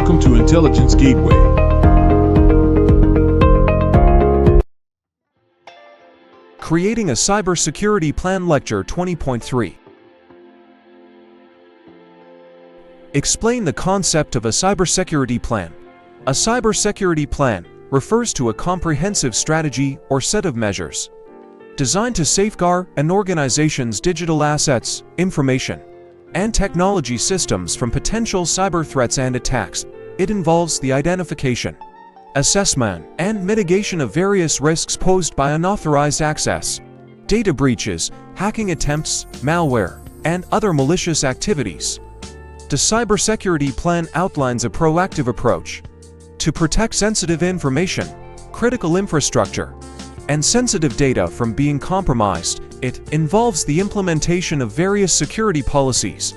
Welcome to Intelligence Gateway. Creating a Cybersecurity Plan Lecture 20.3. Explain the concept of a cybersecurity plan. A cybersecurity plan refers to a comprehensive strategy or set of measures designed to safeguard an organization's digital assets, information, and technology systems from potential cyber threats and attacks. It involves the identification, assessment, and mitigation of various risks posed by unauthorized access, data breaches, hacking attempts, malware, and other malicious activities. The cybersecurity plan outlines a proactive approach to protect sensitive information, critical infrastructure, and sensitive data from being compromised. It involves the implementation of various security policies,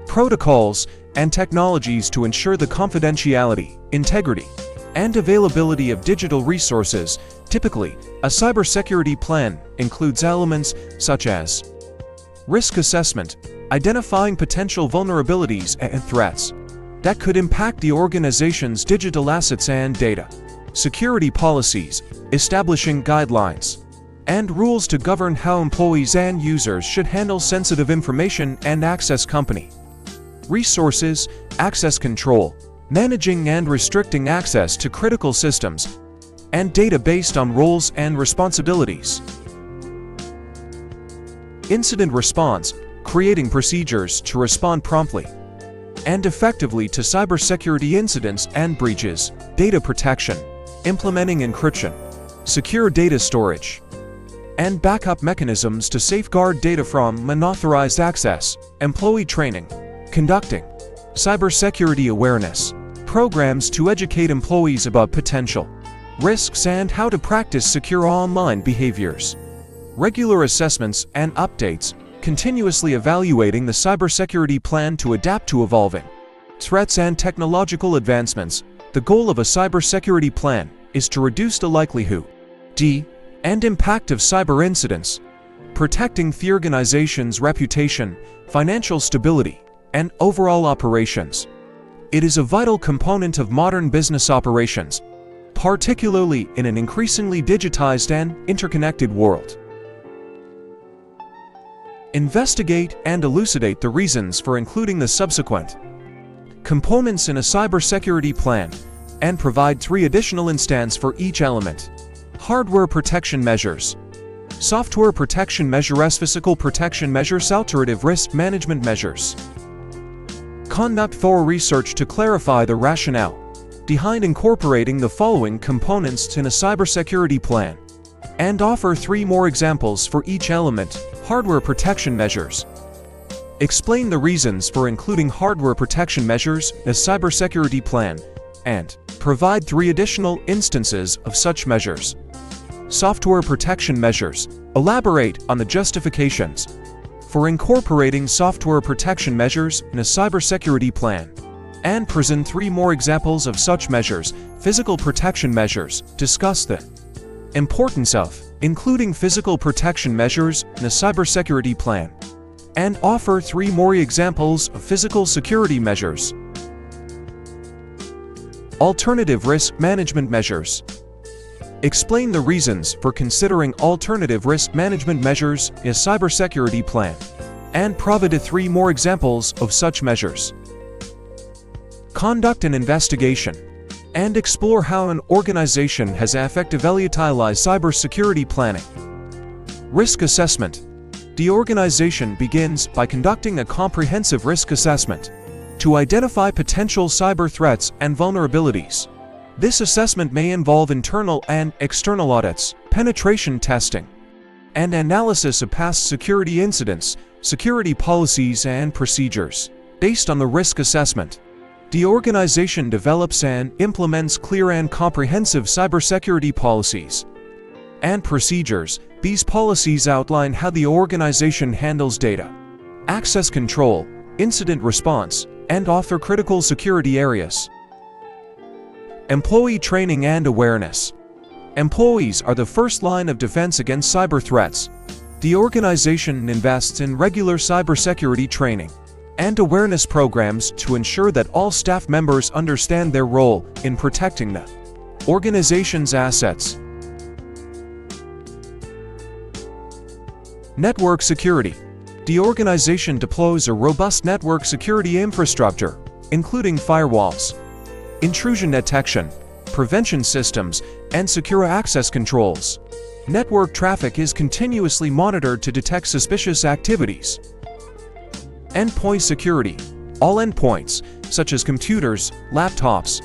protocols, and technologies to ensure the confidentiality, integrity, and availability of digital resources. Typically, a cybersecurity plan includes elements such as risk assessment, identifying potential vulnerabilities and threats that could impact the organization's digital assets and data, security policies, establishing guidelines and rules to govern how employees and users should handle sensitive information and access company resources, access control, managing and restricting access to critical systems and data based on roles and responsibilities. Incident response, creating procedures to respond promptly and effectively to cybersecurity incidents and breaches. Data protection, implementing encryption, secure data storage, and backup mechanisms to safeguard data from unauthorized access. Employee training, conducting cybersecurity awareness programs to educate employees about potential risks and how to practice secure online behaviors. Regular assessments and updates, continuously evaluating the cybersecurity plan to adapt to evolving threats and technological advancements. The goal of a cybersecurity plan is to reduce the likelihood and impact of cyber incidents, protecting the organization's reputation, financial stability, and overall operations. It is a vital component of modern business operations, particularly in an increasingly digitized and interconnected world. Investigate and elucidate the reasons for including the subsequent components in a cybersecurity plan and provide 3 additional instances for each element. Hardware protection measures, software protection measures, physical protection measures, alternative risk management measures. Conduct thorough research to clarify the rationale behind incorporating the following components in a cybersecurity plan, and offer 3 more examples for each element. Hardware protection measures. Explain the reasons for including hardware protection measures in a cybersecurity plan, and provide 3 additional instances of such measures. Software protection measures. Elaborate on the justifications for incorporating software protection measures in a cybersecurity plan, and present 3 more examples of such measures. Physical protection measures. Discuss the importance of including physical protection measures in a cybersecurity plan, and offer 3 more examples of physical security measures. Alternative risk management measures. Explain the reasons for considering alternative risk management measures in a cybersecurity plan, and provide 3 more examples of such measures. Conduct an investigation and explore how an organization has effectively utilized cybersecurity planning. Risk assessment. The organization begins by conducting a comprehensive risk assessment to identify potential cyber threats and vulnerabilities. This assessment may involve internal and external audits, penetration testing, and analysis of past security incidents, security policies and procedures. Based on the risk assessment, the organization develops and implements clear and comprehensive cybersecurity policies and procedures. These policies outline how the organization handles data, access control, incident response, and author critical security areas. Employee training and awareness. Employees are the first line of defense against cyber threats. The organization invests in regular cybersecurity training and awareness programs to ensure that all staff members understand their role in protecting the organization's assets. Network security. The organization deploys a robust network security infrastructure, including firewalls, intrusion detection, prevention systems, and secure access controls. Network traffic is continuously monitored to detect suspicious activities. Endpoint security. All endpoints, such as computers, laptops,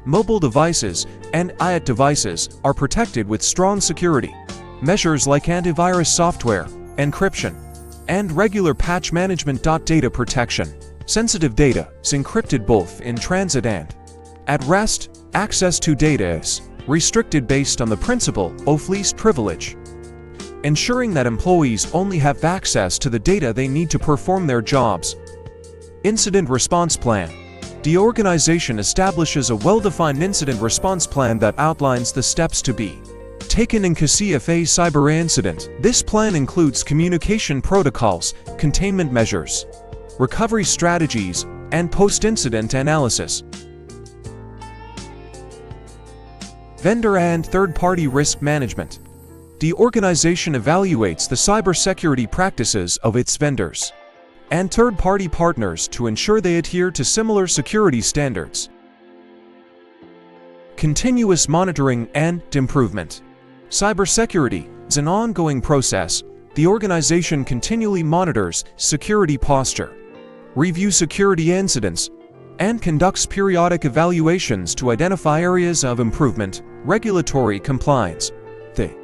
mobile devices, and IoT devices, are protected with strong security measures like antivirus software, encryption, and regular patch management. Data protection. Sensitive data is encrypted both in transit and at rest. Access to data is restricted based on the principle of least privilege, ensuring that employees only have access to the data they need to perform their jobs. Incident response plan. The organization establishes a well-defined incident response plan that outlines the steps to be taken in case of a cyber incident. This plan includes communication protocols, containment measures, recovery strategies, and post-incident analysis. Vendor and third-party risk management. The organization evaluates the cybersecurity practices of its vendors and third-party partners to ensure they adhere to similar security standards. Continuous monitoring and improvement. Cybersecurity is an ongoing process. The organization continually monitors security posture, reviews security incidents, and conducts periodic evaluations to identify areas of improvement. Regulatory compliance. The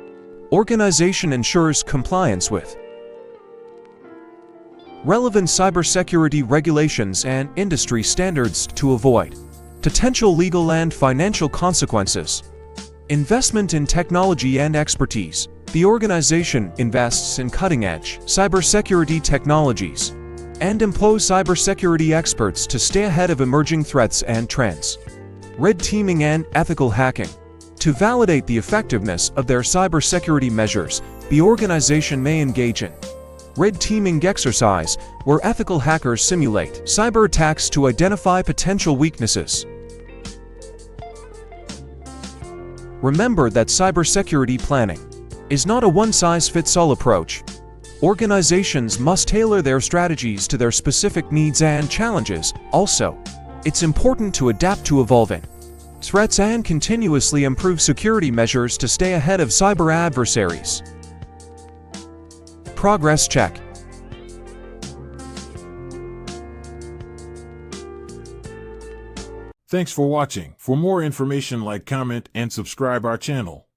organization ensures compliance with relevant cybersecurity regulations and industry standards to avoid potential legal and financial consequences. Investment in technology and expertise. The organization invests in cutting-edge cybersecurity technologies and employs cybersecurity experts to stay ahead of emerging threats and trends. Red teaming and ethical hacking. To validate the effectiveness of their cybersecurity measures, the organization may engage in red teaming exercise, where ethical hackers simulate cyber attacks to identify potential weaknesses. Remember that cybersecurity planning is not a one-size-fits-all approach. Organizations must tailor their strategies to their specific needs and challenges. Also, it's important to adapt to evolving threats and continuously improve security measures to stay ahead of cyber adversaries. Progress check. Thanks for watching. For more information, like, comment, and subscribe our channel.